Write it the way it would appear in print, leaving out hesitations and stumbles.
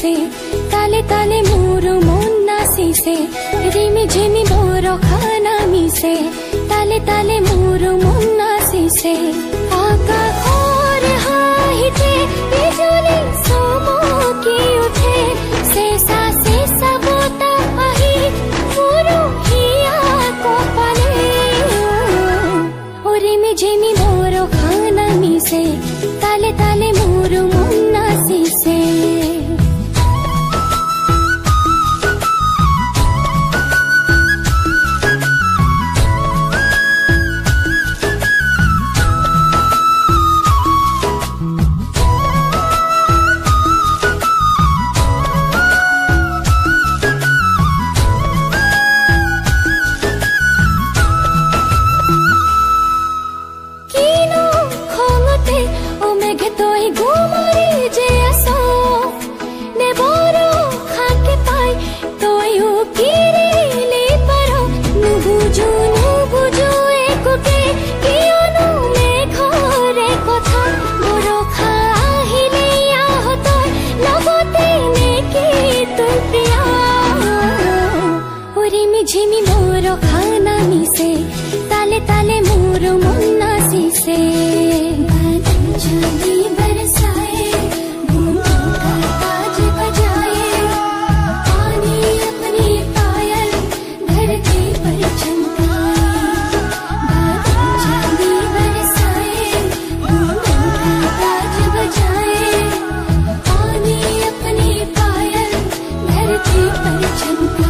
से ताले ताले मोर मुन्ना सी से रिमी झिमी बोरो खाना मी से ताले ताले मोर मुन्ना सी से आका खोर हाहिते बिजुली सोमो की उठे से बोता आही पुरु हिया को पाले ओ रिमी झिमी बोरो खाना मी से ताले ताले मोर मुन्ना सी से झिमी मोरो खाना मी से ताले ताले मोर मुन्ना सी से बादल बरसाए घूंघटों का ताज बजाए पानी अपनी पायल धरती पर चमकाए बादल बरसाए घूंघटों का ताज बजाए पानी अपनी पायल धरती पर चमकाए।